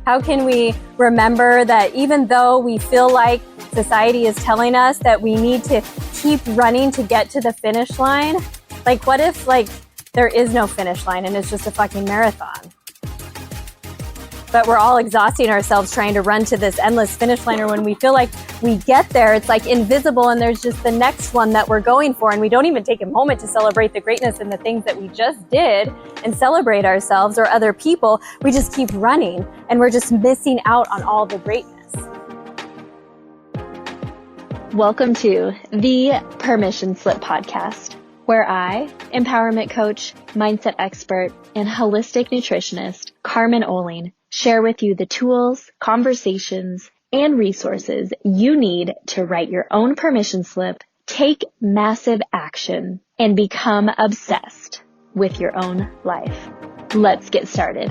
How can we remember that even though we feel like society is telling us that we need to keep running to get to the finish line? Like, what if there is no finish line and it's just a fucking marathon? But we're all exhausting ourselves trying to run to this endless finish line, or when we feel like we get there, it's like invisible and there's just the next one that we're going for, and we don't even take a moment to celebrate the greatness and the things that we just did and celebrate ourselves or other people. We just keep running and we're just missing out on all the greatness. Welcome to the Permission Slip Podcast, where I, empowerment coach, mindset expert, and holistic nutritionist Carmen I, share with you the tools, conversations, and resources you need to write your own permission slip, take massive action, and become obsessed with your own life. Let's get started.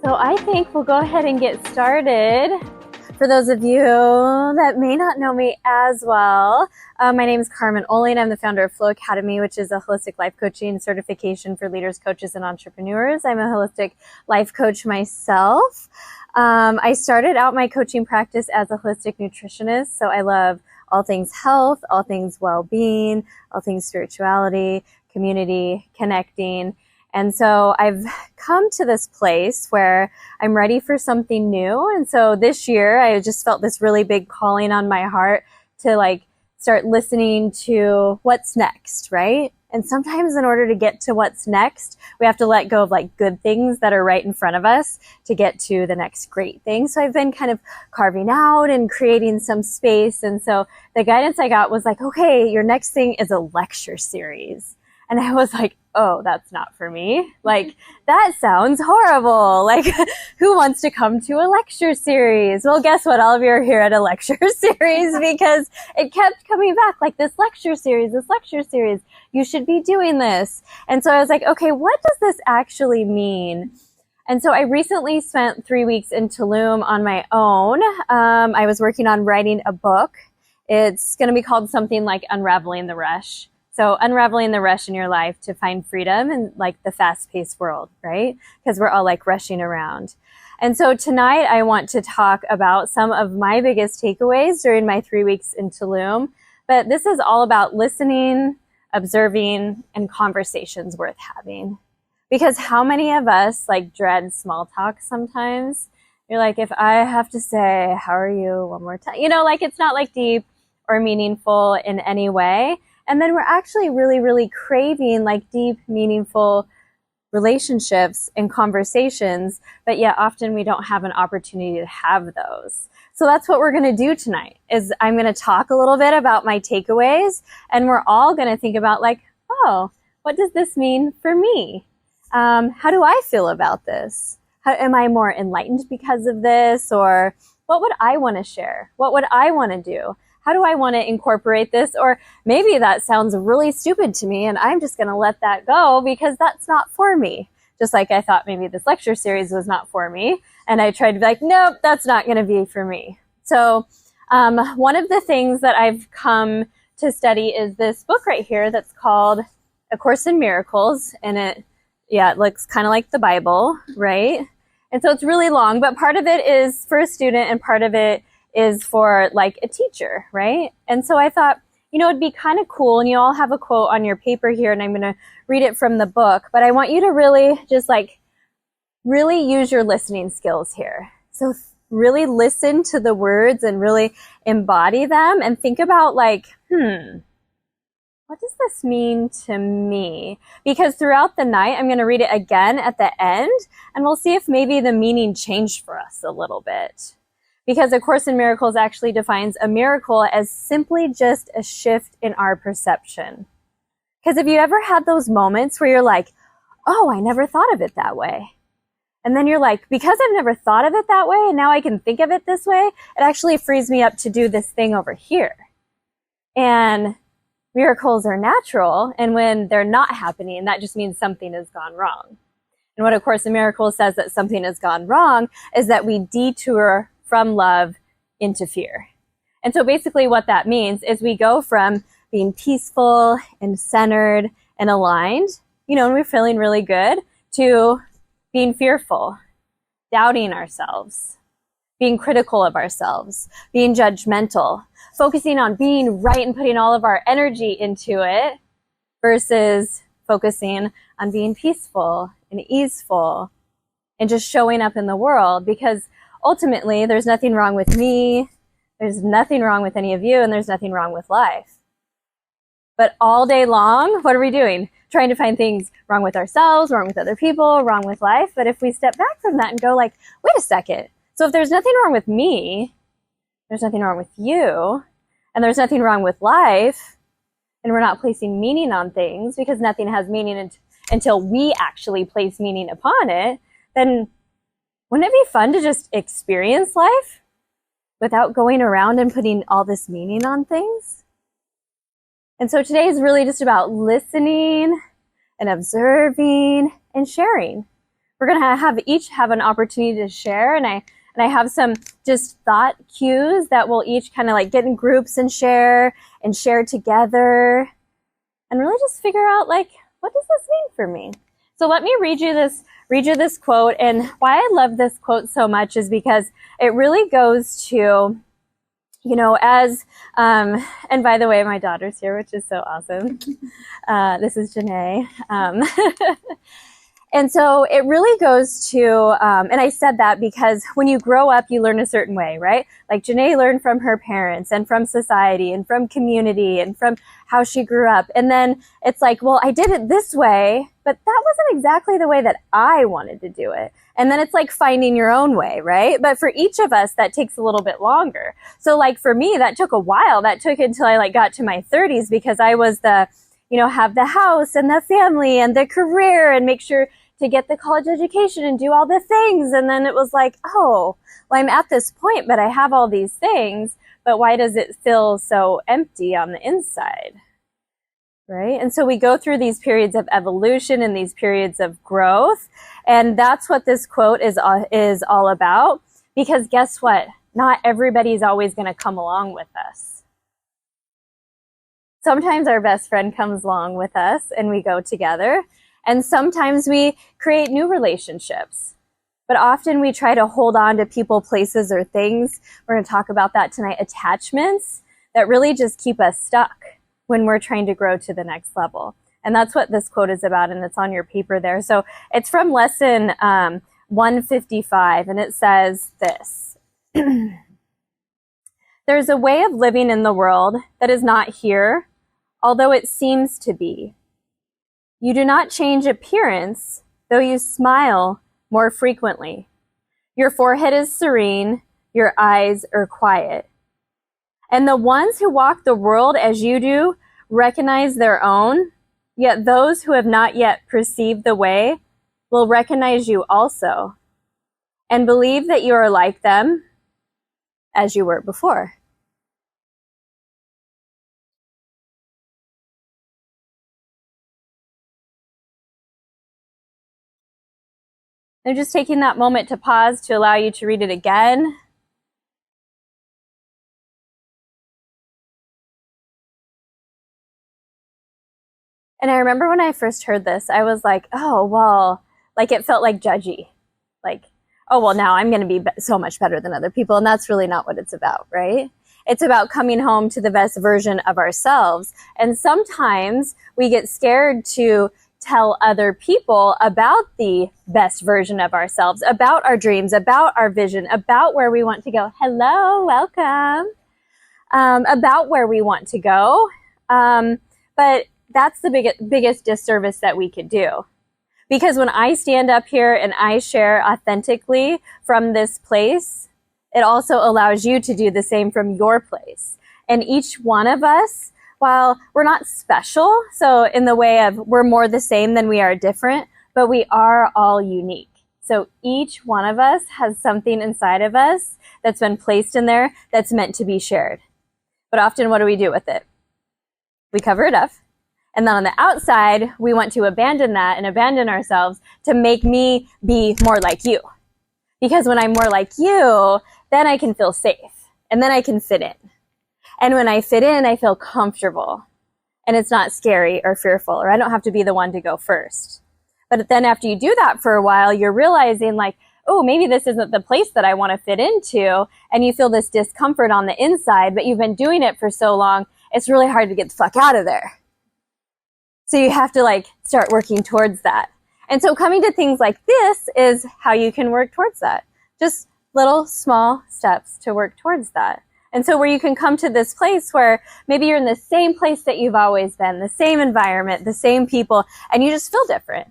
So I think we'll go ahead and get started. For those of you that may not know me as well, my name is Carmen I, and I'm the founder of Flow Academy, which is a holistic life coaching certification for leaders, coaches, and entrepreneurs. I'm a holistic life coach myself. I started out my coaching practice as a holistic nutritionist, so I love all things health, all things well-being, all things spirituality, community, connecting. And so I've come to this place where I'm ready for something new. And so this year I just felt this really big calling on my heart to start listening to what's next, right? And sometimes in order to get to what's next, we have to let go of good things that are right in front of us to get to the next great thing. So I've been kind of carving out and creating some space. And so the guidance I got was okay, your next thing is a lecture series. And I was like, oh, that's not for me. That sounds horrible. Who wants to come to a lecture series? Well, guess what? All of you are here at a lecture series because it kept coming back, this lecture series. You should be doing this. And so I was like, okay, what does this actually mean? And so I recently spent 3 weeks in Tulum on my own. I was working on writing a book. It's going to be called something like Unraveling the Rush. So unraveling the rush in your life to find freedom in the fast-paced world, right? Because we're all rushing around. And so tonight I want to talk about some of my biggest takeaways during my 3 weeks in Tulum. But this is all about listening, observing, and conversations worth having. Because how many of us dread small talk sometimes? You're if I have to say, how are you one more time? It's not deep or meaningful in any way. And then we're actually really, really craving deep, meaningful relationships and conversations, but yet often we don't have an opportunity to have those. So that's what we're going to do tonight, is I'm going to talk a little bit about my takeaways, and we're all going to think about oh, what does this mean for me? How do I feel about this? Am I more enlightened because of this? Or what would I want to share? What would I want to do? How do I want to incorporate this? Or maybe that sounds really stupid to me and I'm just going to let that go because that's not for me. Just like I thought maybe this lecture series was not for me. And I tried to be nope, that's not going to be for me. So one of the things that I've come to study is this book right here that's called A Course in Miracles. And it looks kind of like the Bible, right? And so it's really long, but part of it is for a student and part of it is for a teacher, right? And so I thought, it'd be kind of cool, and you all have a quote on your paper here, and I'm going to read it from the book, but I want you to really just really use your listening skills here. So really listen to the words and really embody them and think about what does this mean to me? Because throughout the night, I'm going to read it again at the end, and we'll see if maybe the meaning changed for us a little bit. Because A Course in Miracles actually defines a miracle as simply just a shift in our perception. Because have you ever had those moments where you're oh, I never thought of it that way. And then you're because I've never thought of it that way and now I can think of it this way, it actually frees me up to do this thing over here. And miracles are natural, and when they're not happening, that just means something has gone wrong. And what A Course in Miracles says that something has gone wrong is that we detour from love into fear. And so basically what that means is we go from being peaceful and centered and aligned, and we're feeling really good, to being fearful doubting ourselves, being critical of ourselves, being judgmental, focusing on being right and putting all of our energy into it versus focusing on being peaceful and easeful and just showing up in the world, because ultimately there's nothing wrong with me, there's nothing wrong with any of you, and there's nothing wrong with life. But all day long, what are we doing? Trying to find things wrong with ourselves, wrong with other people, wrong with life. But if we step back from that and go like, wait a second. So if there's nothing wrong with me, there's nothing wrong with you, and there's nothing wrong with life, and we're not placing meaning on things because nothing has meaning until we actually place meaning upon it, then wouldn't it be fun to just experience life without going around and putting all this meaning on things? And so today is really just about listening and observing and sharing. We're going to each have an opportunity to share, and I have some just thought cues that we'll each kind of like get in groups and share together and really just figure out like, what does this mean for me? So let me read you this quote. And why I love this quote so much is because it really goes to, as, and by the way, my daughter's here, which is so awesome. This is Janae. And so it really goes to, and I said that because when you grow up, you learn a certain way, right? Like Janae learned from her parents and from society and from community and from how she grew up. And then it's like, well, I did it this way, but that wasn't exactly the way that I wanted to do it. And then it's like finding your own way, right? But for each of us, that takes a little bit longer. So like for me, that took a while. That took until I like got to my 30s because I was have the house and the family and the career and make sure to get the college education and do all the things. And then it was like, oh, well, I'm at this point, but I have all these things, but why does it feel so empty on the inside? Right? And so we go through these periods of evolution and these periods of growth. And that's what this quote is all about. Because guess what? Not everybody's always going to come along with us. Sometimes our best friend comes along with us and we go together. And sometimes we create new relationships. But often we try to hold on to people, places, or things. We're going to talk about that tonight. Attachments that really just keep us stuck when we're trying to grow to the next level. And that's what this quote is about, and it's on your paper there. So it's from lesson 155, and it says this. There's a way of living in the world that is not here, although it seems to be. You do not change appearance, though you smile more frequently. Your forehead is serene, your eyes are quiet. And the ones who walk the world as you do recognize their own, yet those who have not yet perceived the way will recognize you also, and believe that you are like them as you were before. I'm just taking that moment to pause to allow you to read it again. And I remember when I first heard this, I was like, oh, well, like it felt like judgy. Like, oh, well, now I'm going to be so much better than other people. And that's really not what it's about, right? It's about coming home to the best version of ourselves. And sometimes we get scared to tell other people about the best version of ourselves, about our dreams, about our vision, about where we want to go. Hello, welcome. About where we want to go. But that's the biggest disservice that we could do. Because when I stand up here and I share authentically from this place, it also allows you to do the same from your place. And each one of us, while we're not special, so in the way of we're more the same than we are different, but we are all unique. So each one of us has something inside of us that's been placed in there that's meant to be shared. But often what do we do with it? We cover it up. And then on the outside, we want to abandon that and abandon ourselves to make me be more like you. Because when I'm more like you, then I can feel safe. And then I can fit in. And when I fit in, I feel comfortable. And it's not scary or fearful, or I don't have to be the one to go first. But then after you do that for a while, you're realizing like, oh, maybe this isn't the place that I want to fit into. And you feel this discomfort on the inside, but you've been doing it for so long, it's really hard to get the fuck out of there. So you have to like start working towards that. And so coming to things like this is how you can work towards that. Just little small steps to work towards that. And so where you can come to this place where maybe you're in the same place that you've always been, the same environment, the same people, and you just feel different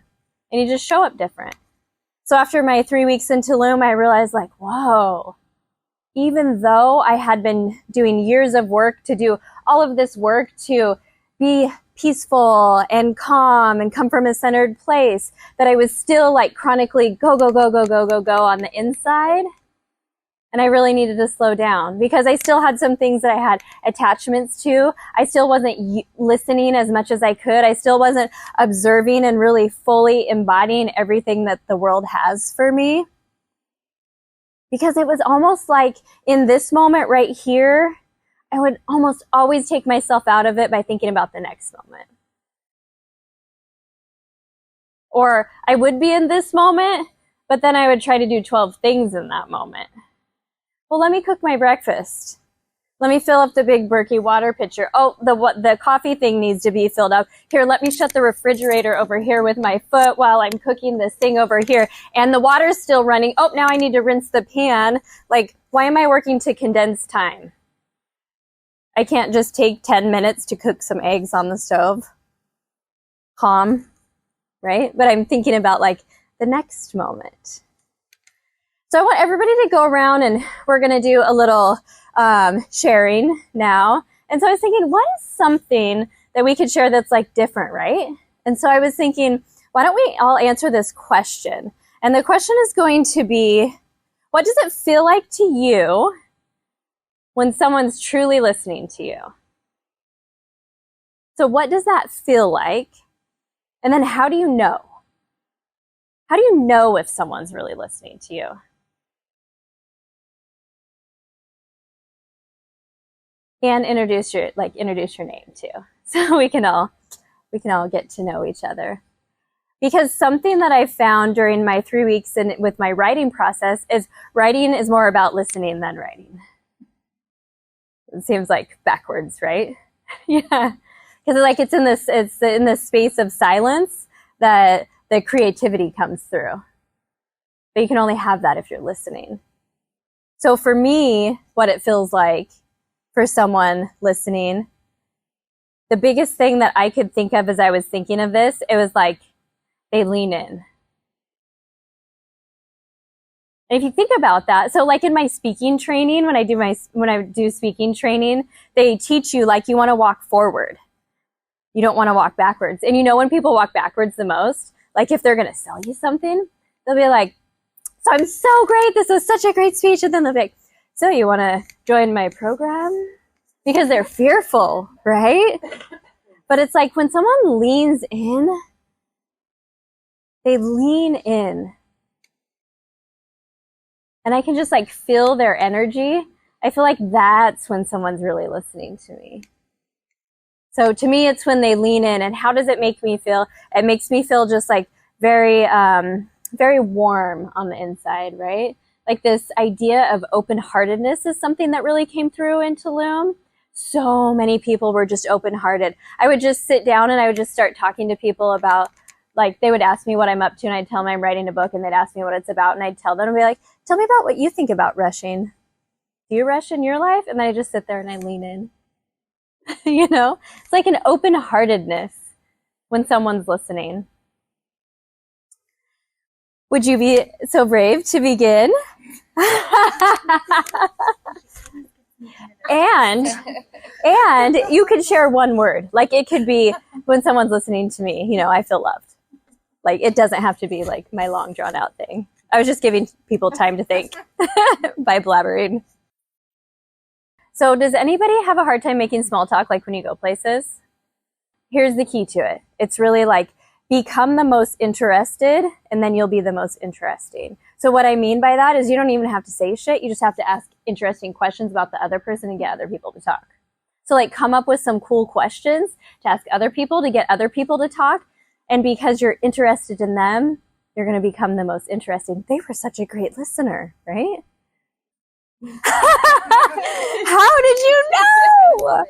and you just show up different. So after my 3 weeks in Tulum, I realized like, whoa, even though I had been doing years of work to do all of this work to be peaceful and calm and come from a centered place, that I was still like chronically go on the inside. And I really needed to slow down because I still had some things that I had attachments to. I still wasn't listening as much as I could. I still wasn't observing and really fully embodying everything that the world has for me. Because it was almost like in this moment right here, I would almost always take myself out of it by thinking about the next moment. Or I would be in this moment, but then I would try to do 12 things in that moment. Well, let me cook my breakfast. Let me fill up the big Berkey water pitcher. Oh, the coffee thing needs to be filled up. Here, let me shut the refrigerator over here with my foot while I'm cooking this thing over here. And the water's still running. Oh, now I need to rinse the pan. Like, why am I working to condense time? I can't just take 10 minutes to cook some eggs on the stove. Calm, right? But I'm thinking about like the next moment. So I want everybody to go around and we're going to do a little sharing now. And so I was thinking, what is something that we could share that's like different, right? And so I was thinking, why don't we all answer this question? And the question is going to be, what does it feel like to you when someone's truly listening to you? So what does that feel like? And then how do you know? How do you know if someone's really listening to you? And introduce your name too. So we can all get to know each other. Because something that I found during my 3 weeks with my writing process is writing is more about listening than writing. It seems like backwards, right? Yeah. Because like it's in this space of silence that the creativity comes through. But you can only have that if you're listening. So for me, what it feels like for someone listening, the biggest thing that I could think of as I was thinking of this, it was like they lean in. And if you think about that, so like in my speaking training, when I do speaking training, they teach you like you want to walk forward. You don't want to walk backwards. And you know when people walk backwards the most, like if they're going to sell you something, they'll be like, so I'm so great. This was such a great speech. And then they'll be like, so you want to join my program? Because they're fearful, right? But it's like when someone leans in, they lean in. And I can just like feel their energy. I feel like that's when someone's really listening to me. So to me, it's when they lean in. And how does it make me feel? It makes me feel just like very, very warm on the inside, right? Like this idea of open-heartedness is something that really came through in Tulum. So many people were just open-hearted. I would just sit down and I would just start talking to people about, like, they would ask me what I'm up to and I'd tell them I'm writing a book and they'd ask me what it's about and I'd tell them and be like, tell me about what you think about rushing. Do you rush in your life? And then I just sit there and I lean in. You know, it's like an open-heartedness when someone's listening. Would you be so brave to begin? And you could share one word. Like it could be when someone's listening to me, you know, I feel loved. Like it doesn't have to be like my long drawn out thing. I was just giving people time to think by blabbering. So does anybody have a hard time making small talk like when you go places? Here's the key to it. It's really like become the most interested and then you'll be the most interesting. So what I mean by that is you don't even have to say shit. You just have to ask interesting questions about the other person and get other people to talk. So like come up with some cool questions to ask other people to get other people to talk. And because you're interested in them, you're going to become the most interesting. They were such a great listener, right? How did you know?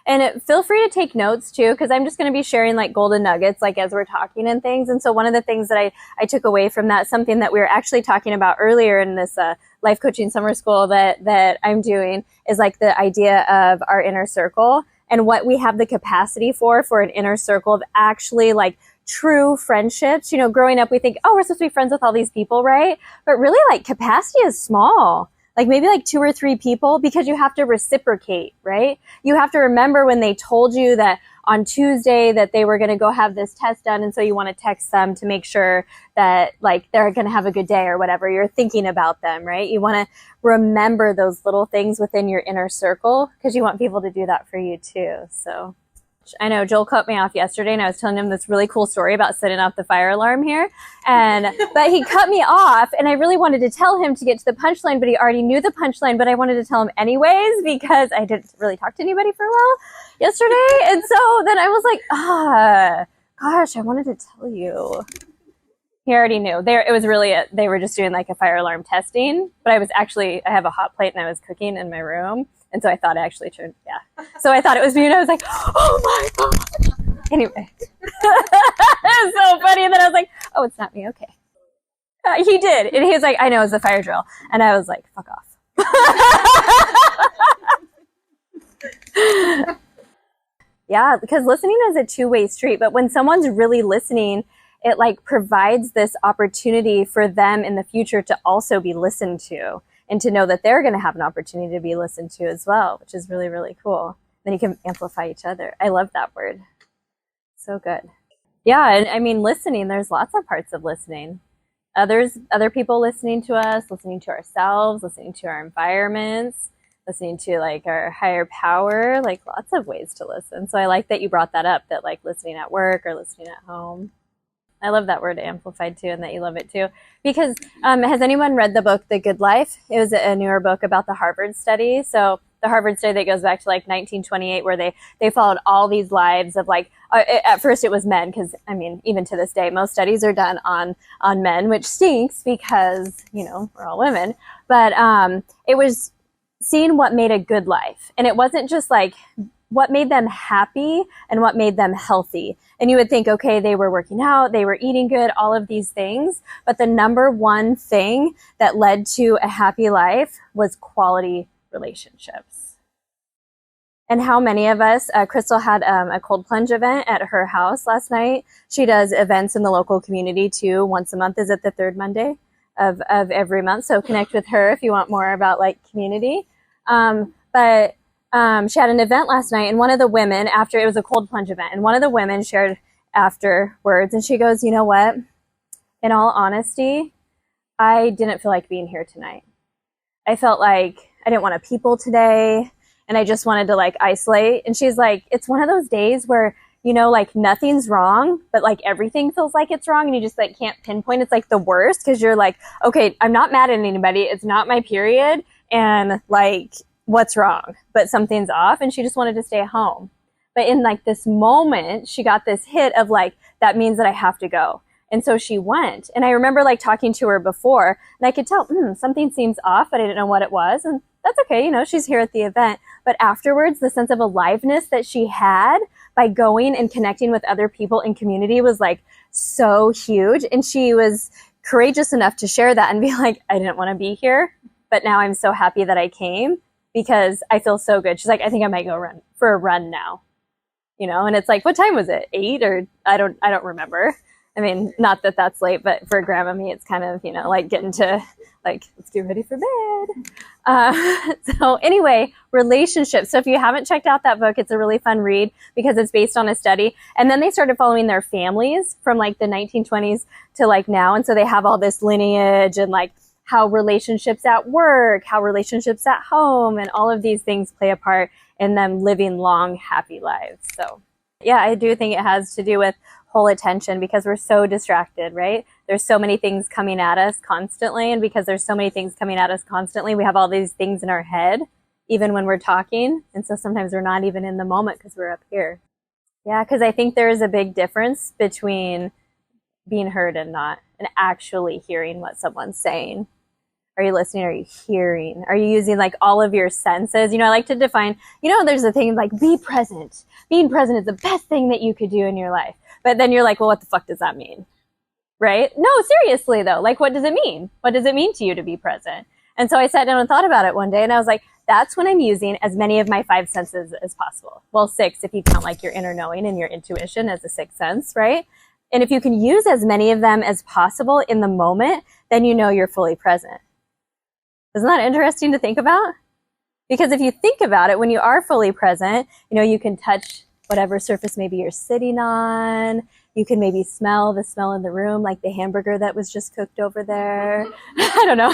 And feel free to take notes too, because I'm just going to be sharing like golden nuggets, like as we're talking and things. And so one of the things that I took away from that, something that we were actually talking about earlier in this life coaching summer school that I'm doing, is like the idea of our inner circle and what we have the capacity for an inner circle of actually like true friendships. You know, growing up, we think, oh, we're supposed to be friends with all these people, right? But really, like, capacity is small. Like maybe like 2 or 3 people, because you have to reciprocate, right? You have to remember when they told you that on Tuesday that they were going to go have this test done. And so you want to text them to make sure that like they're going to have a good day or whatever. You're thinking about them, right? You want to remember those little things within your inner circle because you want people to do that for you too. So I know Joel cut me off yesterday and I was telling him this really cool story about setting off the fire alarm here. But he cut me off and I really wanted to tell him to get to the punchline, but he already knew the punchline, but I wanted to tell him anyways because I didn't really talk to anybody for a while yesterday. And so then I was like, gosh, I wanted to tell you. He already knew. It was really, they were just doing like a fire alarm testing, but I have a hot plate and I was cooking in my room. And so I thought I actually turned, yeah. So I thought it was me and I was like, oh my God. Anyway. It was so funny. And then I was like, oh, it's not me. Okay. He did. And he was like, I know, it's a fire drill. And I was like, fuck off. Yeah, because listening is a two-way street. But when someone's really listening, it like provides this opportunity for them in the future to also be listened to. And to know that they're going to have an opportunity to be listened to as well, which is really, really cool. Then you can amplify each other. I love that word. So good. Yeah, and I mean, listening, there's lots of parts of listening. Other people listening to us, listening to ourselves, listening to our environments, listening to like our higher power, like lots of ways to listen. So I like that you brought that up, that like listening at work or listening at home. I love that word amplified too, and that you love it too. Because has anyone read the book, The Good Life? It was a newer book about the Harvard study. So the Harvard study that goes back to like 1928, where they followed all these lives of like, at first it was men, because I mean, even to this day, most studies are done on men, which stinks because, you know, we're all women. But it was seeing what made a good life. And it wasn't just like what made them happy and what made them healthy. And you would think, okay, they were working out, they were eating good, all of these things. But the number one thing that led to a happy life was quality relationships. And how many of us, Crystal had a cold plunge event at her house last night. She does events in the local community too. Once a month. Is it the third Monday of every month? So connect with her if you want more about like community. But she had an event last night, and one of the women, after it was a cold plunge event, and one of the women shared afterwards, and she goes, you know what? In all honesty, I didn't feel like being here tonight. I felt like I didn't want to people today, and I just wanted to like isolate. And she's like, it's one of those days where, you know, like nothing's wrong, but like everything feels like it's wrong, and you just like can't pinpoint. It's like the worst, because you're like, okay, I'm not mad at anybody. It's not my period, and like, what's wrong? But something's off, and she just wanted to stay home. But in like this moment, she got this hit of like, that means that I have to go. And so she went. And I remember like talking to her before, and I could tell, something seems off, but I didn't know what it was. And that's okay, you know, she's here at the event. But afterwards, the sense of aliveness that she had by going and connecting with other people in community was like so huge. And she was courageous enough to share that and be like, I didn't want to be here, but now I'm so happy that I came, because I feel so good. She's like, I think I might go run for a run now, you know? And it's like, what time was it? 8 or I don't remember. I mean, not that that's late, but for Grandma me, it's kind of, you know, like getting to like, let's get ready for bed. So anyway, relationships. So if you haven't checked out that book, it's a really fun read because it's based on a study. And then they started following their families from like the 1920s to like now. And so they have all this lineage and like how relationships at work, how relationships at home, and all of these things play a part in them living long, happy lives. So yeah, I do think it has to do with whole attention, because we're so distracted, right? There's so many things coming at us constantly. And because there's so many things coming at us constantly, we have all these things in our head, even when we're talking. And so sometimes we're not even in the moment because we're up here. Yeah, because I think there is a big difference between being heard and not, and actually hearing what someone's saying. Are you listening? Are you hearing? Are you using like all of your senses? I like to define, there's a thing like be present. Being present is the best thing that you could do in your life. But then you're like, well, what the fuck does that mean? Right? No, seriously though. Like, what does it mean? What does it mean to you to be present? And so I sat down and thought about it one day, and I was like, that's when I'm using as many of my 5 senses as possible. Well, 6 if you count like your inner knowing and your intuition as a 6th sense, right? And if you can use as many of them as possible in the moment, then you're fully present. Isn't that interesting to think about? Because if you think about it, when you are fully present, you can touch whatever surface maybe you're sitting on. You can maybe smell the smell in the room, like the hamburger that was just cooked over there. I don't know.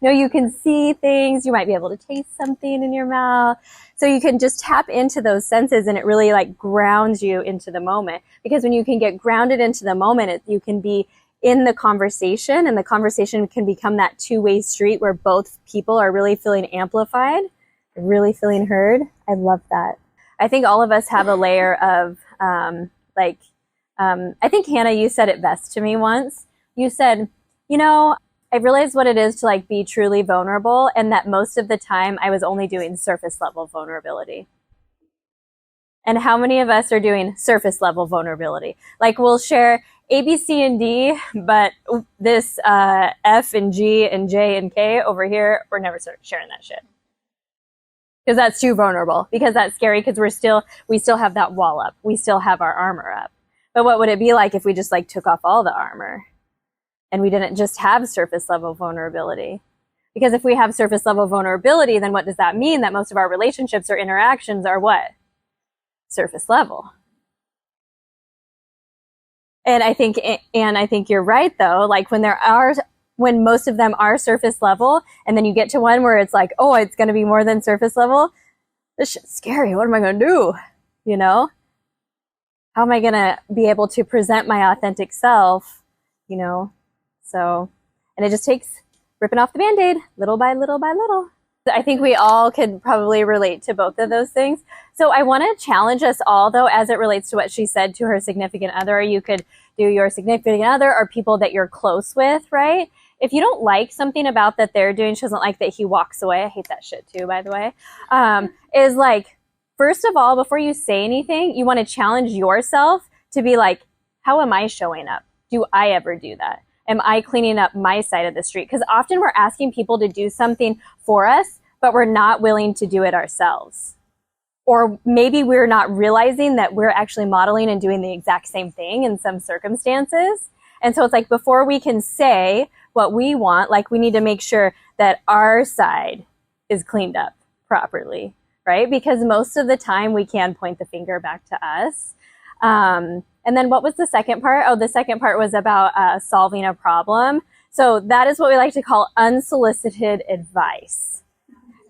You can see things. You might be able to taste something in your mouth. So you can just tap into those senses, and it really like grounds you into the moment. Because when you can get grounded into the moment, you can be in the conversation, and the conversation can become that two-way street where both people are really feeling amplified, really feeling heard. I love that. I think all of us have a layer of I think, Hannah, you said it best to me once. You said, I realized what it is to like be truly vulnerable, and that most of the time I was only doing surface level vulnerability. And how many of us are doing surface level vulnerability? Like we'll share A, B, C, and D, but this F and G and J and K over here, we're never sharing that shit. Because that's too vulnerable, because that's scary, because we still have that wall up. We still have our armor up. But what would it be like if we just like took off all the armor and we didn't just have surface level vulnerability? Because if we have surface level vulnerability, then what does that mean? That most of our relationships or interactions are what? Surface level. And I think you're right though. Like when most of them are surface level, and then you get to one where it's like, oh, it's going to be more than surface level. This shit's scary. What am I going to do? How am I going to be able to present my authentic self? So, and it just takes ripping off the Band-Aid little by little by little. I think we all could probably relate to both of those things. So I want to challenge us all, though, as it relates to what she said to her significant other. You could do your significant other or people that you're close with, right? If you don't like something about that they're doing, she doesn't like that he walks away. I hate that shit too, by the way. Is like, first of all, before you say anything, you want to challenge yourself to be like, how am I showing up? Do I ever do that? Am I cleaning up my side of the street? Because often we're asking people to do something for us, but we're not willing to do it ourselves. Or maybe we're not realizing that we're actually modeling and doing the exact same thing in some circumstances. And so it's like, before we can say what we want, like we need to make sure that our side is cleaned up properly, right? Because most of the time we can point the finger back to us. And then what was the second part? Oh, the second part was about solving a problem. So that is what we like to call unsolicited advice.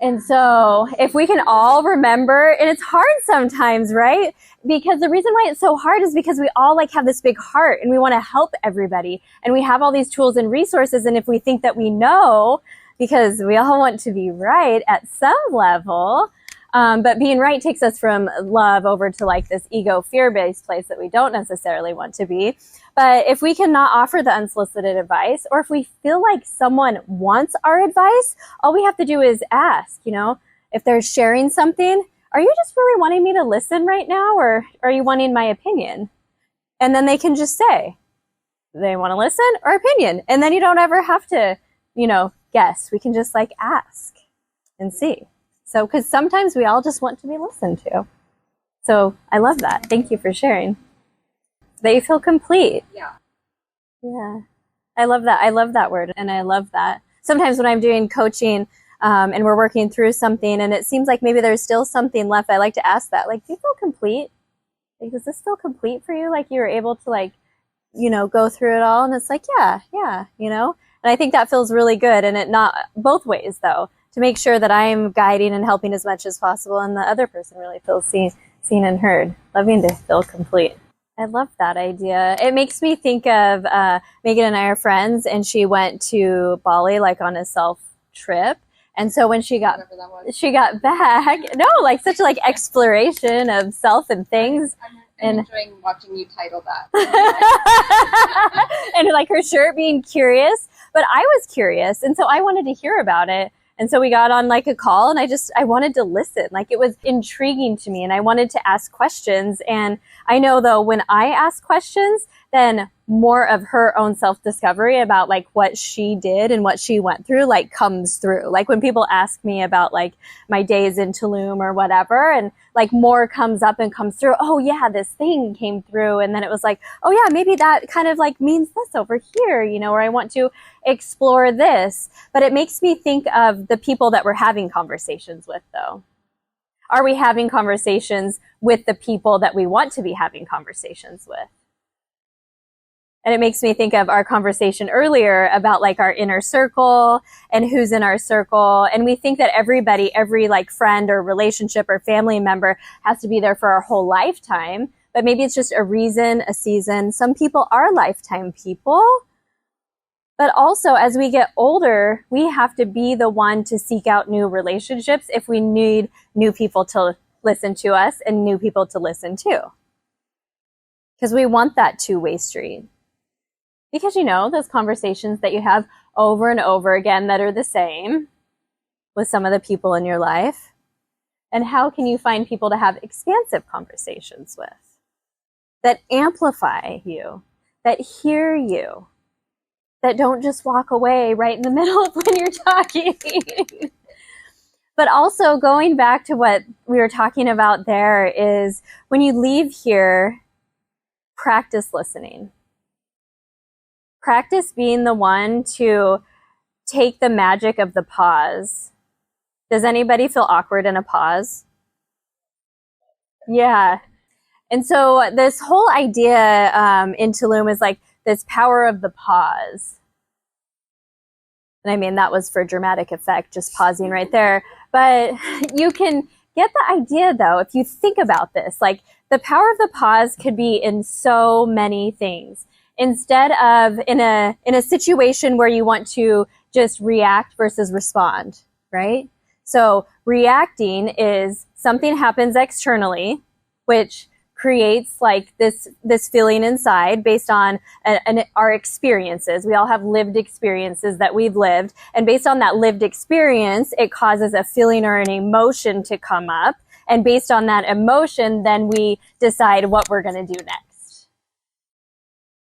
And so if we can all remember, and it's hard sometimes, right? Because the reason why it's so hard is because we all like have this big heart and we want to help everybody. And we have all these tools and resources. And if we think that we know, because we all want to be right at some level, but being right takes us from love over to like this ego fear-based place that we don't necessarily want to be. But if we cannot offer the unsolicited advice, or if we feel like someone wants our advice, all we have to do is ask, if they're sharing something, are you just really wanting me to listen right now, or are you wanting my opinion? And then they can just say, they want to listen or opinion. And then you don't ever have to, guess. We can just like ask and see. So, because sometimes we all just want to be listened to. So I love that. Thank you for sharing. They feel complete. Yeah. I love that. I love that word. And I love that. Sometimes when I'm doing coaching and we're working through something and it seems like maybe there's still something left, I like to ask that. Like, do you feel complete? Like, does this feel complete for you? Like you were able to like, go through it all? And it's like, yeah. And I think that feels really good. And it not both ways though, to make sure that I'm guiding and helping as much as possible. And the other person really feels seen and heard. Loving to feel complete. I love that idea. It makes me think of Megan and I are friends, and she went to Bali like on a self trip. And so when she got Whatever that was. back, no, like such like exploration of self and things. I'm enjoying watching you title that. And like her shirt being curious, but I was curious. And so I wanted to hear about it. And so we got on like a call and I wanted to listen. Like it was intriguing to me and I wanted to ask questions. And I know though, when I ask questions, then more of her own self-discovery about like what she did and what she went through, like comes through. Like when people ask me about like my days in Tulum or whatever, and like more comes up and comes through. Oh yeah, this thing came through. And then it was like, oh yeah, maybe that kind of like means this over here, you know, or I want to explore this. But it makes me think of the people that we're having conversations with though. Are we having conversations with the people that we want to be having conversations with? And it makes me think of our conversation earlier about like our inner circle and who's in our circle. And we think that everybody, every like friend or relationship or family member has to be there for our whole lifetime. But maybe it's just a reason, a season. Some people are lifetime people. But also as we get older, we have to be the one to seek out new relationships if we need new people to listen to us and new people to listen to. Because we want that two-way street. Because, you know, those conversations that you have over and over again that are the same with some of the people in your life. And how can you find people to have expansive conversations with that amplify you, that hear you, that don't just walk away right in the middle of when you're talking? But also going back to what we were talking about there is when you leave here, practice listening. Practice being the one to take the magic of the pause. Does anybody feel awkward in a pause? Yeah. And so this whole idea in Tulum is like this power of the pause. And I mean, that was for dramatic effect, just pausing right there. But you can get the idea though, if you think about this, like the power of the pause could be in so many things. Instead of in a situation where you want to just react versus respond, right? So reacting is something happens externally, which creates like this feeling inside based on our experiences. We all have lived experiences that we've lived. And based on that lived experience, it causes a feeling or an emotion to come up. And based on that emotion, then we decide what we're going to do next.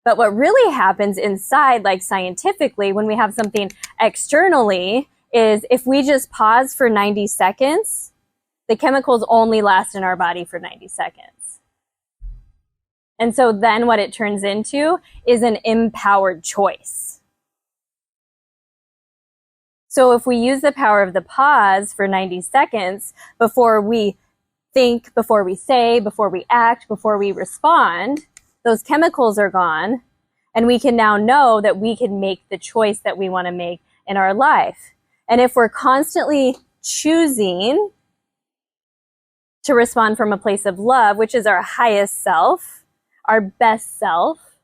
But what really happens inside, like scientifically, when we have something externally, is if we just pause for 90 seconds, the chemicals only last in our body for 90 seconds. And so then what it turns into is an empowered choice. So if we use the power of the pause for 90 seconds before we think, before we say, before we act, before we respond, those chemicals are gone, and we can now know that we can make the choice that we want to make in our life. And if we're constantly choosing to respond from a place of love, which is our highest self, our best self,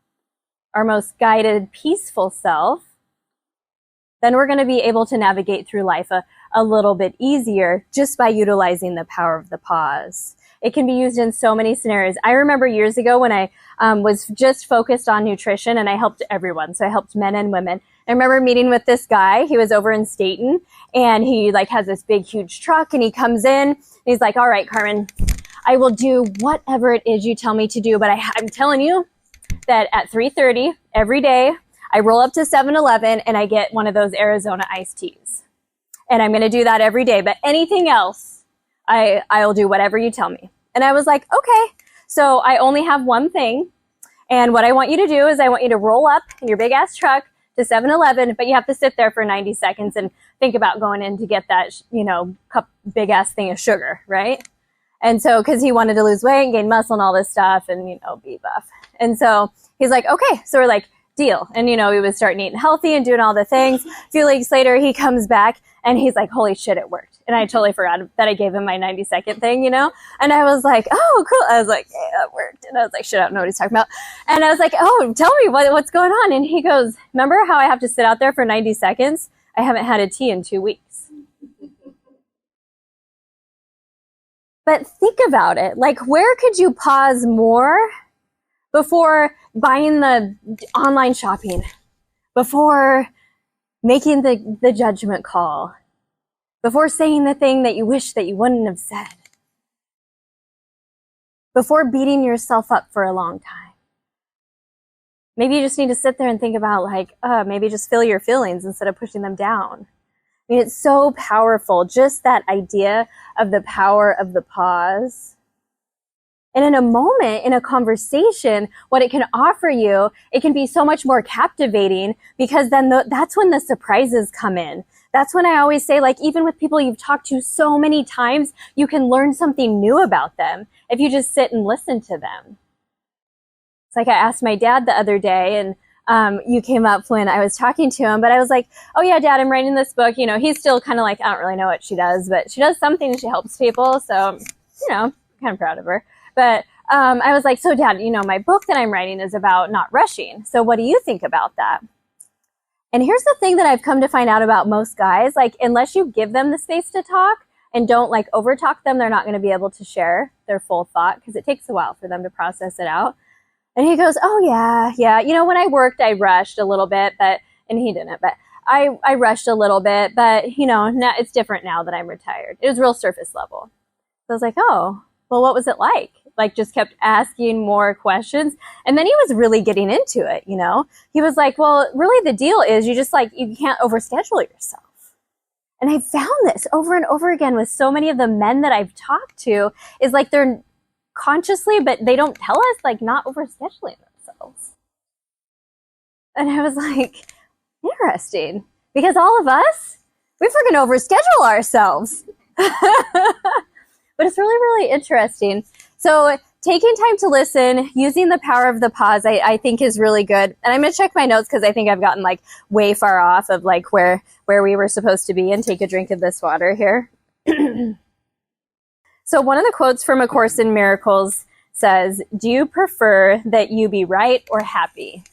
our most guided, peaceful self, then we're going to be able to navigate through life a little bit easier just by utilizing the power of the pause. It can be used in so many scenarios. I remember years ago when I was just focused on nutrition and I helped everyone. So I helped men and women. I remember meeting with this guy. He was over in Staten and he like has this big, huge truck and he comes in and he's like, all right, Carmen, I will do whatever it is you tell me to do. But I'm telling you that at 3:30 every day, I roll up to 7-Eleven and I get one of those Arizona iced teas. And I'm going to do that every day. But anything else, I'll do whatever you tell me. And I was like, okay. So I only have one thing. And what I want you to do is I want you to roll up in your big ass truck to 7-Eleven, but you have to sit there for 90 seconds and think about going in to get that, cup, big ass thing of sugar, right? And so, cause he wanted to lose weight and gain muscle and all this stuff and, be buff. And so he's like, okay. So we're like, deal. And, we would start eating healthy and doing all the things. A few weeks later, he comes back and he's like, holy shit, it worked. And I totally forgot that I gave him my 90-second thing, And I was like, oh, cool. I was like, yeah, that worked. And I was like, shit, I don't know what he's talking about. And I was like, oh, tell me what's going on. And he goes, remember how I have to sit out there for 90 seconds? I haven't had a tea in 2 weeks. But think about it. Like, where could you pause more before buying the online shopping, before making the judgment call, before saying the thing that you wish that you wouldn't have said, before beating yourself up for a long time? Maybe you just need to sit there and think about, like, maybe just feel your feelings instead of pushing them down. I mean, it's so powerful, just that idea of the power of the pause. And in a moment, in a conversation, what it can offer you, it can be so much more captivating, because then that's when the surprises come in. That's when I always say, like, even with people you've talked to so many times, you can learn something new about them if you just sit and listen to them. It's like I asked my dad the other day, and you came up when I was talking to him, but I was like, oh yeah, Dad, I'm writing this book. You know, he's still kind of like, I don't really know what she does, but she does something and she helps people. So, you know, kind of proud of her. But I was like, so Dad, you know, my book that I'm writing is about not rushing. So what do you think about that? And here's the thing that I've come to find out about most guys, like, unless you give them the space to talk and don't like over talk them, they're not going to be able to share their full thought, because it takes a while for them to process it out. And he goes, oh yeah. You know, when I worked, I rushed a little bit, and he didn't, but I rushed a little bit, but you know, now it's different now that I'm retired. It was real surface level. So I was like, oh, well, what was it like? Like, just kept asking more questions. And then he was really getting into it, you know? He was like, well, really the deal is you just like, you can't overschedule yourself. And I found this over and over again with so many of the men that I've talked to, is like they're consciously, but they don't tell us, like, not overscheduling themselves. And I was like, interesting, because all of us, we freaking overschedule ourselves. But it's really, really interesting. So taking time to listen, using the power of the pause, I think is really good. And I'm going to check my notes, because I think I've gotten like way far off of like where we were supposed to be, and take a drink of this water here. So one of the quotes from A Course in Miracles says, do you prefer that you be right or happy?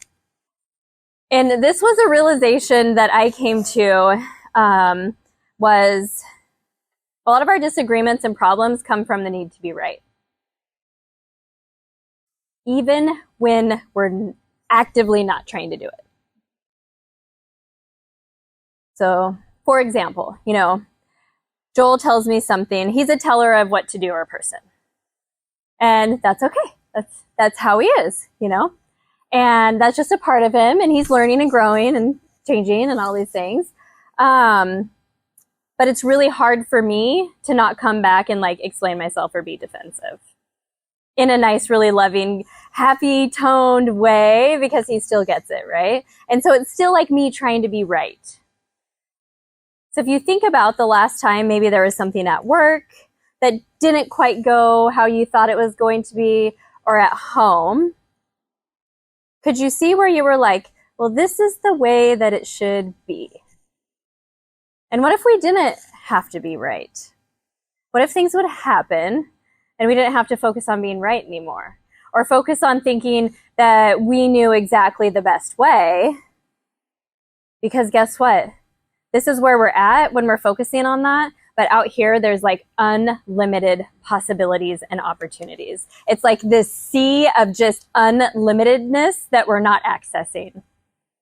And this was a realization that I came to, was a lot of our disagreements and problems come from the need to be right. Even when we're actively not trying to do it. So, for example, you know, Joel tells me something. He's a teller of what to do or a person. And that's okay. That's how he is, you know? And that's just a part of him, and he's learning and growing and changing and all these things. But it's really hard for me to not come back and like explain myself or be defensive in a nice, really loving, happy toned way, because he still gets it, right? And so it's still like me trying to be right. So if you think about the last time maybe there was something at work that didn't quite go how you thought it was going to be, or at home, could you see where you were like, well, this is the way that it should be? And what if we didn't have to be right? What if things would happen and we didn't have to focus on being right anymore? Or focus on thinking that we knew exactly the best way? Because guess what? This is where we're at when we're focusing on that. But out here, there's like unlimited possibilities and opportunities. It's like this sea of just unlimitedness that we're not accessing.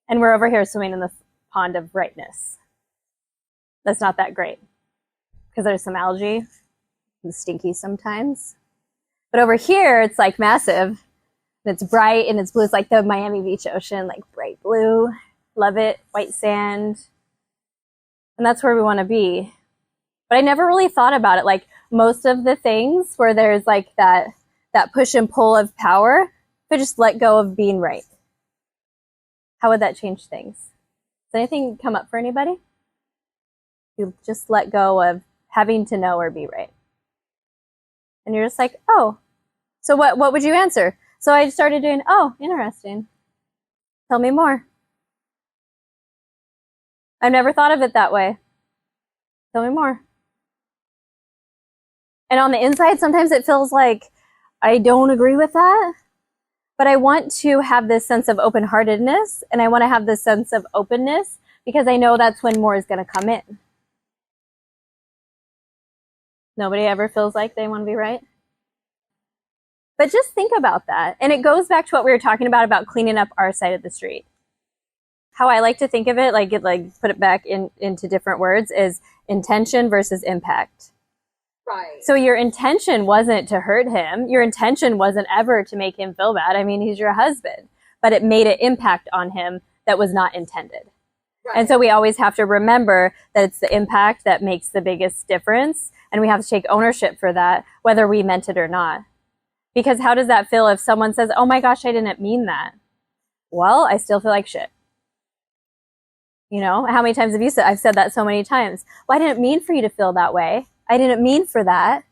And we're over here swimming in the pond of rightness. That's not that great, because there's some algae. It's stinky sometimes. But over here, it's like massive. And it's bright and it's blue. It's like the Miami Beach ocean, like bright blue. Love it. White sand. And that's where we want to be. But I never really thought about it. Like most of the things where there's like that push and pull of power, if I just let go of being right, how would that change things? Does anything come up for anybody? You just let go of having to know or be right. And you're just like, oh, so what would you answer? So I started doing, oh, interesting. Tell me more. I've never thought of it that way. Tell me more. And on the inside, sometimes it feels like I don't agree with that, but I want to have this sense of open-heartedness, and I want to have this sense of openness, because I know that's when more is going to come in. Nobody ever feels like they want to be right. But just think about that. And it goes back to what we were talking about cleaning up our side of the street. How I like to think of it, put it back into different words, is intention versus impact. Right. So your intention wasn't to hurt him. Your intention wasn't ever to make him feel bad. I mean, he's your husband. But it made an impact on him that was not intended. Right. And so we always have to remember that it's the impact that makes the biggest difference. And we have to take ownership for that, whether we meant it or not. Because how does that feel if someone says, oh my gosh, I didn't mean that? Well, I still feel like shit. You know, how many times have you said, I've said that so many times. Well, I didn't mean for you to feel that way. I didn't mean for that.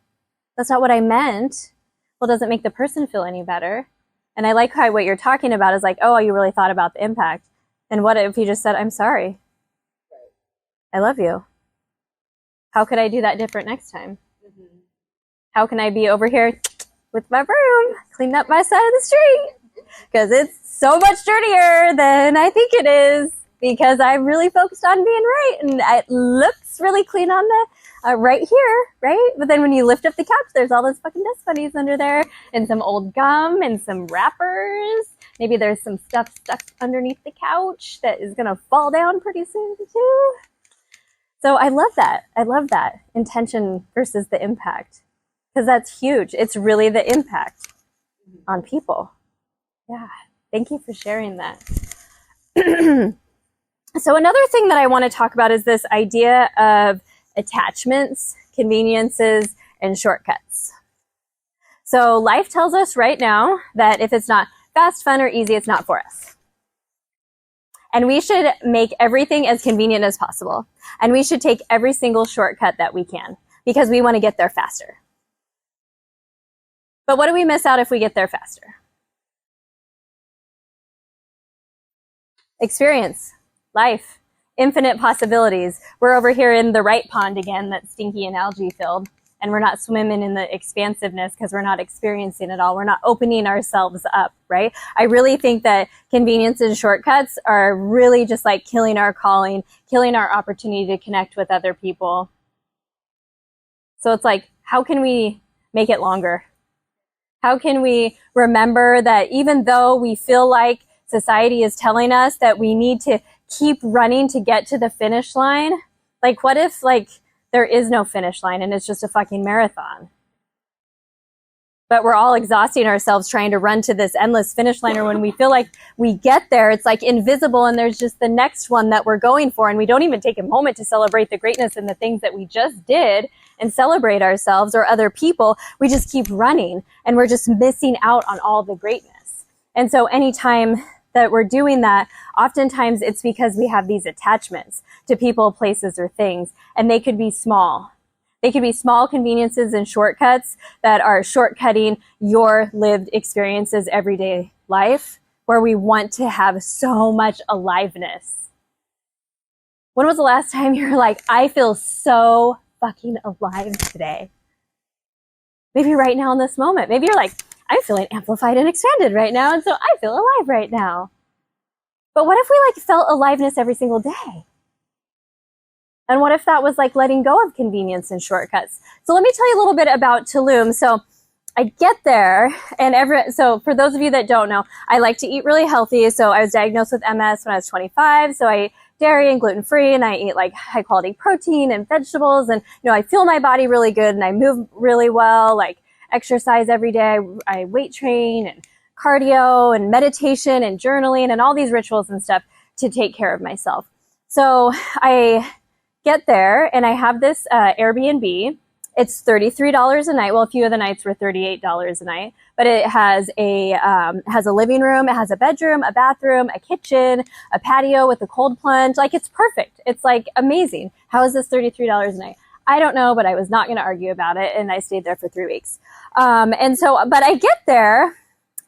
That's not what I meant. Well, does it make the person feel any better? And I like how what you're talking about is like, oh, you really thought about the impact. And what if you just said, I'm sorry. I love you. How could I do that different next time? Mm-hmm. How can I be over here with my broom, clean up my side of the street? Because it's so much dirtier than I think it is, because I'm really focused on being right, and it looks really clean on the right here, right? But then when you lift up the couch, there's all those fucking dust bunnies under there, and some old gum, and some wrappers. Maybe there's some stuff stuck underneath the couch that is going to fall down pretty soon too. So I love that. I love that. Intention versus the impact. Because that's huge. It's really the impact on people. Yeah. Thank you for sharing that. So another thing that I want to talk about is this idea of attachments, conveniences, and shortcuts. So life tells us right now that if it's not fast, fun, or easy, it's not for us. And we should make everything as convenient as possible. And we should take every single shortcut that we can, because we want to get there faster. But what do we miss out if we get there faster? Experience, life, infinite possibilities. We're over here in the right pond again that's stinky and algae filled. And we're not swimming in the expansiveness because we're not experiencing it all. We're not opening ourselves up, right? I really think that convenience and shortcuts are really just like killing our calling, killing our opportunity to connect with other people. So it's like, how can we make it longer? How can we remember that even though we feel like society is telling us that we need to keep running to get to the finish line, like what if there is no finish line and it's just a fucking marathon? But we're all exhausting ourselves trying to run to this endless finish line, or when we feel like we get there, it's like invisible and there's just the next one that we're going for, and we don't even take a moment to celebrate the greatness and the things that we just did and celebrate ourselves or other people. We just keep running and we're just missing out on all the greatness. And so anytime that we're doing that, oftentimes it's because we have these attachments to people, places, or things, and they could be small. They could be small conveniences and shortcuts that are shortcutting your lived experiences, everyday life, where we want to have so much aliveness. When was the last time you were like, I feel so fucking alive today? Maybe right now in this moment. Maybe you're like, I'm feeling amplified and expanded right now, and so I feel alive right now. But what if we felt aliveness every single day? And what if that was letting go of convenience and shortcuts? So let me tell you a little bit about Tulum. So I get there, and so for those of you that don't know, I like to eat really healthy. So I was diagnosed with MS when I was 25. So I eat dairy and gluten-free, and I eat high quality protein and vegetables. And, I feel my body really good, and I move really well, exercise every day. I weight train and cardio and meditation and journaling and all these rituals and stuff to take care of myself. So I get there and I have this Airbnb. It's $33 a night. Well, a few of the nights were $38 a night, but it has a living room. It has a bedroom, a bathroom, a kitchen, a patio with a cold plunge. It's perfect. It's amazing. How is this $33 a night? I don't know, but I was not going to argue about it. And I stayed there for 3 weeks. But I get there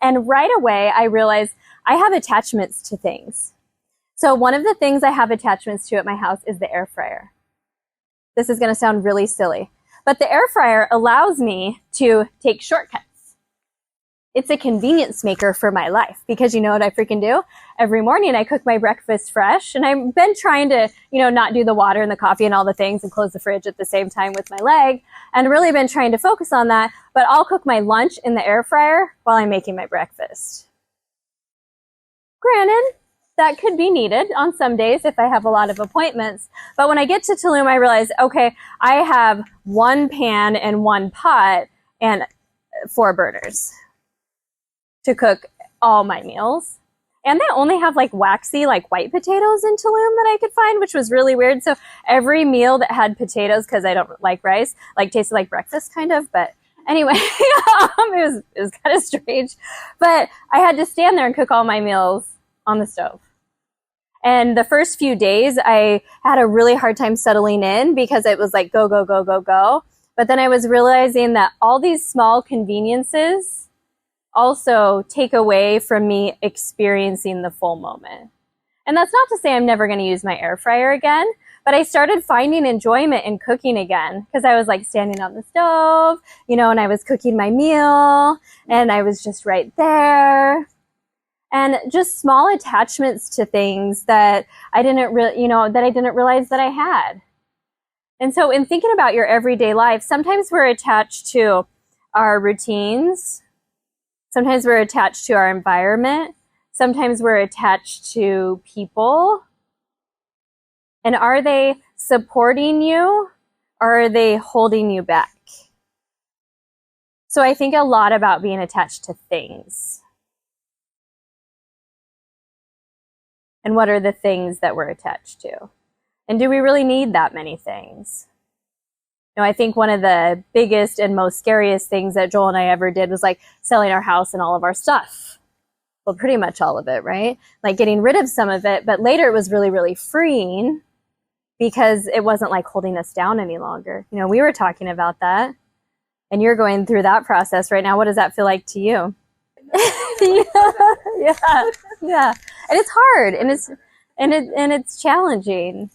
and right away I realize I have attachments to things. So one of the things I have attachments to at my house is the air fryer. This is going to sound really silly, but the air fryer allows me to take shortcuts. it's a convenience maker for my life, because you know what I freaking do? Every morning I cook my breakfast fresh, and I've been trying to, not do the water and the coffee and all the things and close the fridge at the same time with my leg, and really been trying to focus on that. But I'll cook my lunch in the air fryer while I'm making my breakfast. Granted, that could be needed on some days if I have a lot of appointments. But when I get to Tulum, I realize, okay, I have one pan and one pot and 4 burners to cook all my meals. And they only have like waxy, like white potatoes in Tulum that I could find, which was really weird. So every meal that had potatoes, because I don't like rice, like tasted like breakfast kind of. But anyway, it was kind of strange. But I had to stand there and cook all my meals on the stove. And the first few days, I had a really hard time settling in because it was like go, go, go, go, go. But then I was realizing that all these small conveniences also take away from me experiencing the full moment. And that's not to say I'm never going to use my air fryer again, but I started finding enjoyment in cooking again, because I was like standing on the stove, and I was cooking my meal, and I was just right there. And just small attachments to things that I didn't realize that I had. And so in thinking about your everyday life, sometimes we're attached to our routines. Sometimes we're attached to our environment. Sometimes we're attached to people. And are they supporting you, or are they holding you back? So I think a lot about being attached to things. And what are the things that we're attached to? And do we really need that many things? I think one of the biggest and most scariest things that Joel and I ever did was like selling our house and all of our stuff. Well, pretty much all of it, right? Like getting rid of some of it, but later it was really, really freeing because it wasn't like holding us down any longer. We were talking about that, and you're going through that process right now. What does that feel like to you? Yeah. And it's hard, and it's challenging.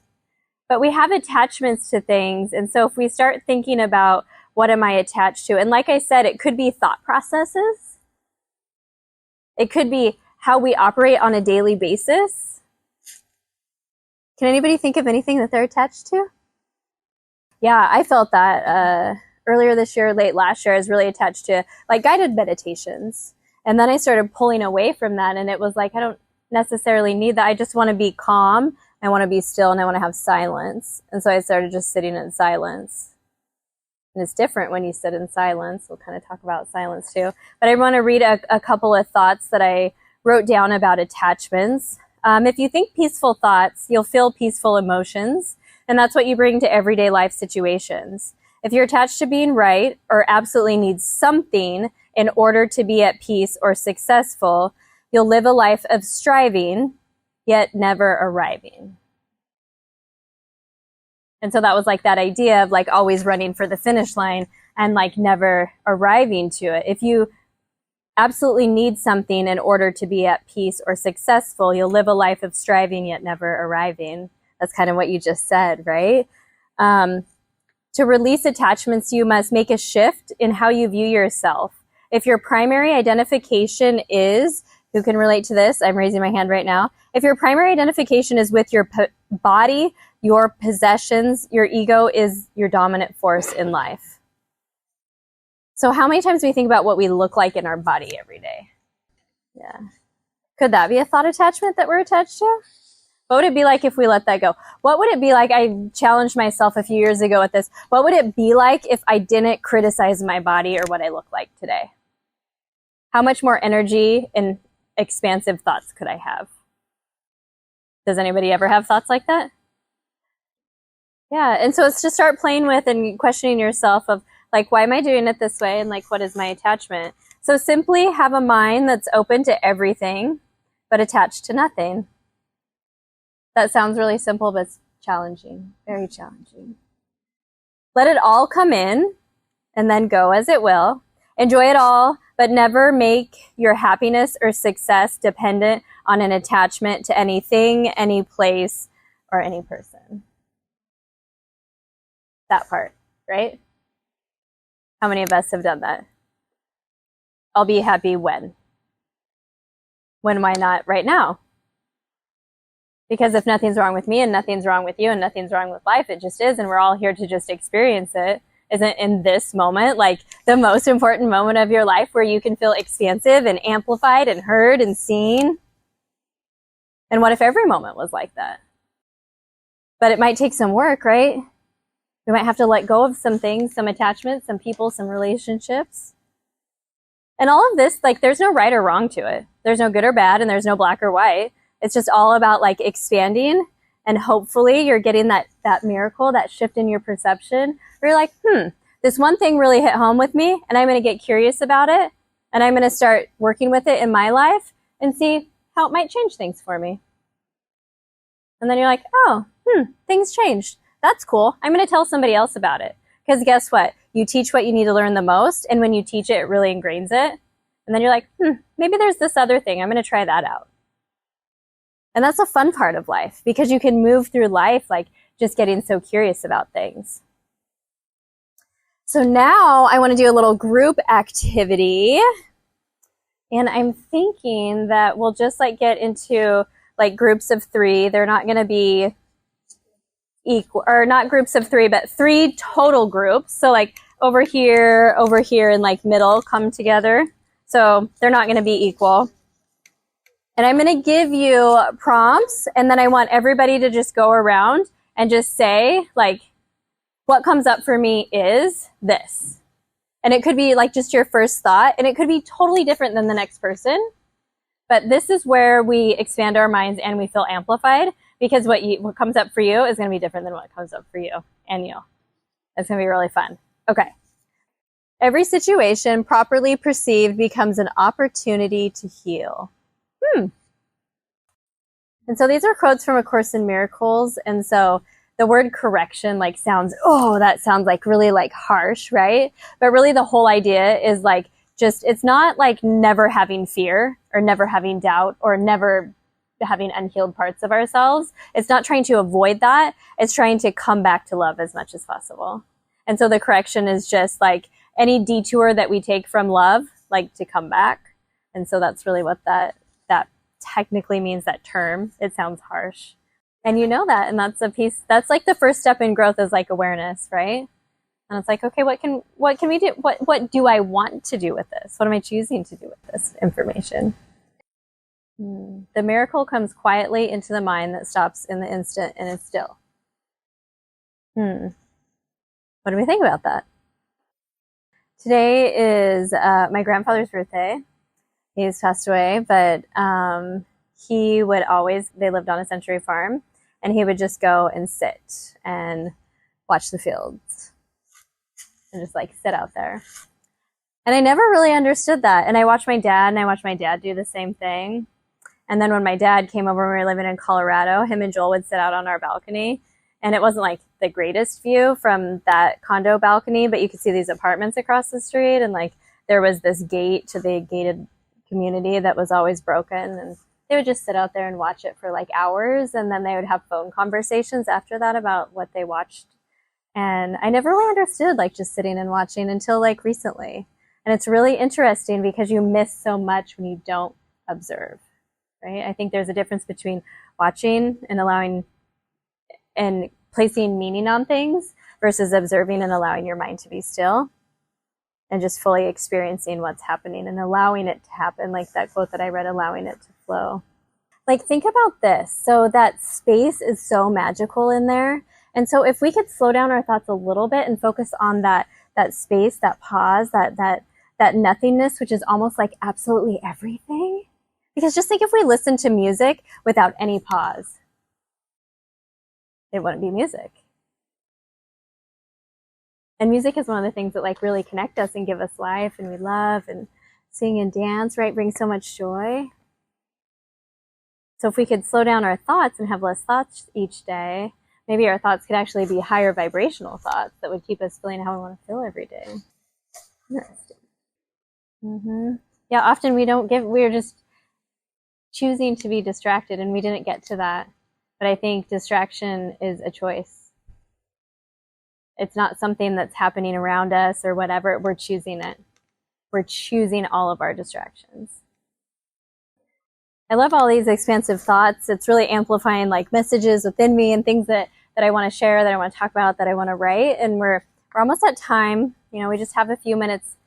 But we have attachments to things. And so if we start thinking about what am I attached to, and like I said, it could be thought processes. It could be how we operate on a daily basis. Can anybody think of anything that they're attached to? Yeah, I felt that earlier this year, late last year. I was really attached to like guided meditations. And then I started pulling away from that, and it was like, I don't necessarily need that. I just want to be calm. I want to be still, and I want to have silence. And so I started just sitting in silence. And it's different when you sit in silence. We'll kind of talk about silence too. But I want to read a couple of thoughts that I wrote down about attachments. If you think peaceful thoughts, you'll feel peaceful emotions. And that's what you bring to everyday life situations. If you're attached to being right, or absolutely need something in order to be at peace or successful, you'll live a life of striving, yet never arriving. And so that was like that idea of like always running for the finish line and like never arriving to it. If you absolutely need something in order to be at peace or successful, you'll live a life of striving yet never arriving. That's kind of what you just said, right? To release attachments, you must make a shift in how you view yourself. If your primary identification is, who can relate to this? I'm raising my hand right now. If your primary identification is with your body, your possessions, your ego is your dominant force in life. So how many times do we think about what we look like in our body every day? Yeah. Could that be a thought attachment that we're attached to? What would it be like if we let that go? What would it be like? I challenged myself a few years ago with this. What would it be like if I didn't criticize my body or what I look like today? How much more energy and expansive thoughts could I have? Does anybody ever have thoughts like that? Yeah, and so it's to start playing with and questioning yourself of like, why am I doing it this way? And like, what is my attachment? So simply have a mind that's open to everything, but attached to nothing. That sounds really simple, but it's challenging, very challenging. Let it all come in and then go as it will. Enjoy it all, but never make your happiness or success dependent on an attachment to anything, any place, or any person. That part, right? How many of us have done that? I'll be happy when. When, why not right now? Because if nothing's wrong with me and nothing's wrong with you and nothing's wrong with life, it just is, and we're all here to just experience it. Isn't in this moment like the most important moment of your life where you can feel expansive and amplified and heard and seen? And what if every moment was like that? But it might take some work, right? We might have to let go of some things, some attachments, some people, some relationships. And all of this, like, there's no right or wrong to it. There's no good or bad, and there's no black or white. It's just all about like expanding, and hopefully you're getting that miracle, that shift in your perception where you're like, this one thing really hit home with me, and I'm going to get curious about it, and I'm going to start working with it in my life and see how it might change things for me. And then you're like, oh, things changed. That's cool. I'm going to tell somebody else about it. Because guess what? You teach what you need to learn the most, and when you teach it, it really ingrains it. And then you're like, maybe there's this other thing. I'm going to try that out. And that's a fun part of life, because you can move through life like just getting so curious about things. So now I want to do a little group activity. And I'm thinking that we'll just like get into like groups of 3. They're not going to be equal, or not groups of 3, but 3 total groups. So like over here, and like middle come together. So they're not going to be equal. And I'm going to give you prompts, and then I want everybody to just go around and just say, like, what comes up for me is this. And it could be like just your first thought, and it could be totally different than the next person. But this is where we expand our minds and we feel amplified, because what comes up for you is going to be different than what comes up for you and you. It's going to be really fun. Okay. Every situation properly perceived becomes an opportunity to heal. And so these are quotes from A Course in Miracles. And so the word correction like sounds like really like harsh, right? But really the whole idea is like just, it's not like never having fear or never having doubt or never having unhealed parts of ourselves. It's not trying to avoid that. It's trying to come back to love as much as possible. And so the correction is just like any detour that we take from love, like to come back. And so that's really what that technically means, that term. It sounds harsh. And you know that, and that's a piece, that's like the first step in growth, is like awareness, right? And it's like, okay, what can we do? What do I want to do with this? What am I choosing to do with this information? The miracle comes quietly into the mind that stops in the instant and is still. What do we think about that? Today is my grandfather's birthday. He's passed away, but he would always, they lived on a century farm, and he would just go and sit and watch the fields and just like sit out there. And I never really understood that. And I watched my dad do the same thing. And then when my dad came over when we were living in Colorado, him and Joel would sit out on our balcony. And it wasn't like the greatest view from that condo balcony, but you could see these apartments across the street. And like there was this gate to the gated community that was always broken, and they would just sit out there and watch it for like hours, and then they would have phone conversations after that about what they watched. And I never really understood like just sitting and watching until like recently. And it's really interesting because you miss so much when you don't observe, right? I think there's a difference between watching and allowing and placing meaning on things versus observing and allowing your mind to be still and just fully experiencing what's happening and allowing it to happen. Like that quote that I read, allowing it to flow. Like, think about this. So that space is so magical in there. And so if we could slow down our thoughts a little bit and focus on that space, that pause, that nothingness, which is almost like absolutely everything. Because just think, if we listen to music without any pause, it wouldn't be music. And music is one of the things that like really connect us and give us life, and we love, and sing and dance, right? Brings so much joy. So if we could slow down our thoughts and have less thoughts each day, maybe our thoughts could actually be higher vibrational thoughts that would keep us feeling how we want to feel every day. Interesting. Yeah, often we're just choosing to be distracted, and we didn't get to that. But I think distraction is a choice. It's not something that's happening around us or whatever. We're choosing it. We're choosing all of our distractions. I love all these expansive thoughts. It's really amplifying like messages within me and things that I want to share, that I want to talk about, that I want to write. And we're almost at time. We just have a few minutes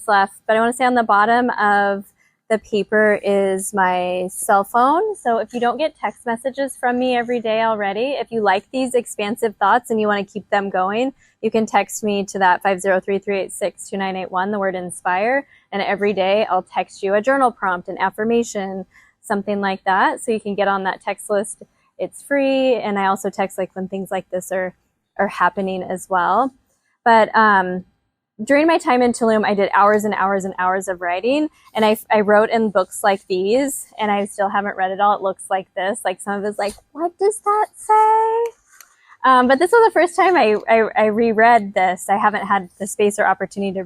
left. But I want to say on the bottom of the paper is my cell phone. So if you don't get text messages from me every day already, if you like these expansive thoughts and you want to keep them going, you can text me to that 503-386-2981, the word inspire. And every day I'll text you a journal prompt, an affirmation, something like that. So you can get on that text list. It's free. And I also text like when things like this are happening as well. But during my time in Tulum, I did hours and hours and hours of writing. And I wrote in books like these, and I still haven't read it all. It looks like this. Like some of it's like, what does that say? But this was the first time I reread this. I haven't had the space or opportunity to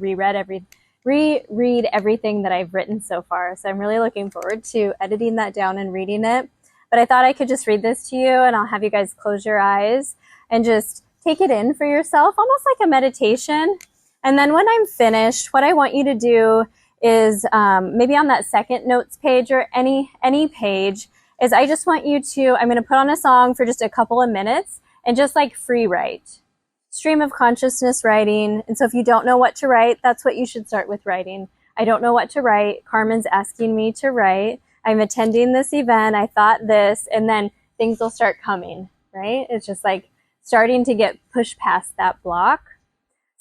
reread everything that I've written so far. So I'm really looking forward to editing that down and reading it. But I thought I could just read this to you, and I'll have you guys close your eyes and just take it in for yourself, almost like a meditation. And then when I'm finished, what I want you to do is maybe on that second notes page or any page, is I just want you to, I'm going to put on a song for just a couple of minutes and just like free write. Stream of consciousness writing. And so if you don't know what to write, that's what you should start with writing. I don't know what to write. Carmen's asking me to write. I'm attending this event. I thought this, and then things will start coming, right? It's just like starting to get pushed past that block.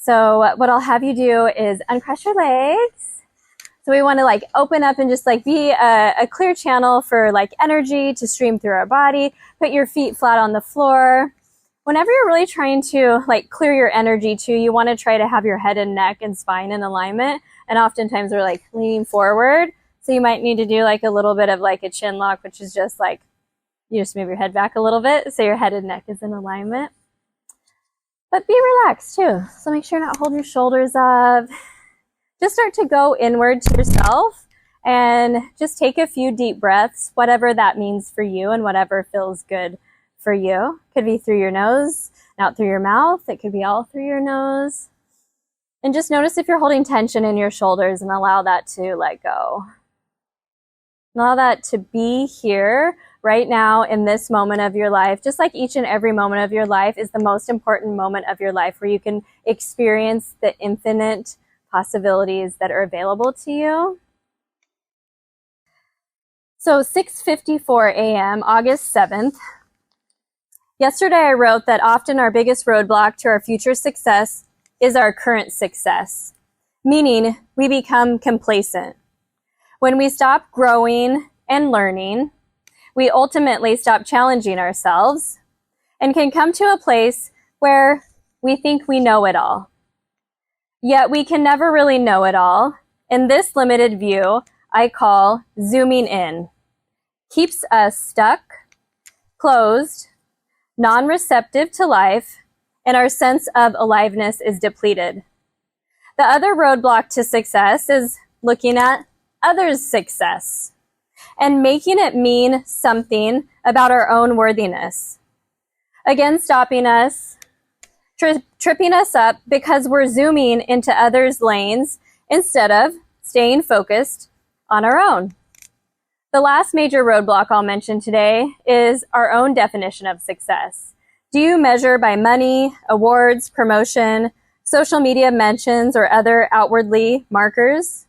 So what I'll have you do is uncross your legs. So we want to like open up and just like be a clear channel for like energy to stream through our body. Put your feet flat on the floor. Whenever you're really trying to like clear your energy too, you want to try to have your head and neck and spine in alignment. And oftentimes we're like leaning forward. So you might need to do like a little bit of like a chin lock, which is just like, you just move your head back a little bit so your head and neck is in alignment. But be relaxed too. So make sure you're not holding your shoulders up. Just start to go inward to yourself and just take a few deep breaths, whatever that means for you and whatever feels good for you. Could be through your nose, out through your mouth. It could be all through your nose. And just notice if you're holding tension in your shoulders and allow that to let go. Allow that to be here right now in this moment of your life, just like each and every moment of your life is the most important moment of your life where you can experience the infinite possibilities that are available to you. So 6:54 a.m., August 7th. Yesterday I wrote that often our biggest roadblock to our future success is our current success, meaning we become complacent. When we stop growing and learning, we ultimately stop challenging ourselves and can come to a place where we think we know it all. Yet we can never really know it all. And this limited view I call zooming in. Keeps us stuck, closed, non-receptive to life, and our sense of aliveness is depleted. The other roadblock to success is looking at others' success and making it mean something about our own worthiness. Again, stopping us, tripping us up because we're zooming into others' lanes instead of staying focused on our own. The last major roadblock I'll mention today is our own definition of success. Do you measure by money, awards, promotion, social media mentions, or other outwardly markers?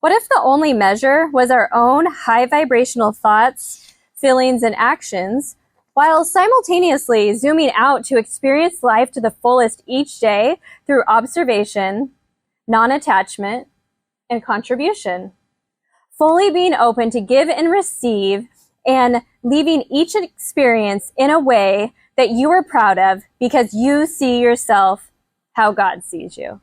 What if the only measure was our own high vibrational thoughts, feelings, and actions, while simultaneously zooming out to experience life to the fullest each day through observation, non-attachment, and contribution? Fully being open to give and receive and leaving each experience in a way that you are proud of because you see yourself how God sees you.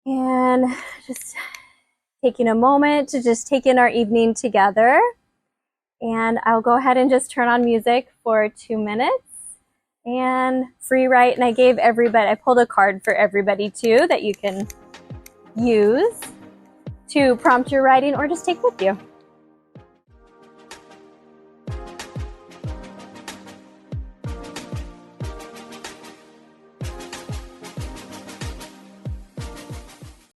And just taking a moment to just take in our evening together. And I'll go ahead and just turn on music for 2 minutes and free write. And I pulled a card for everybody too that you can use to prompt your writing or just take with you.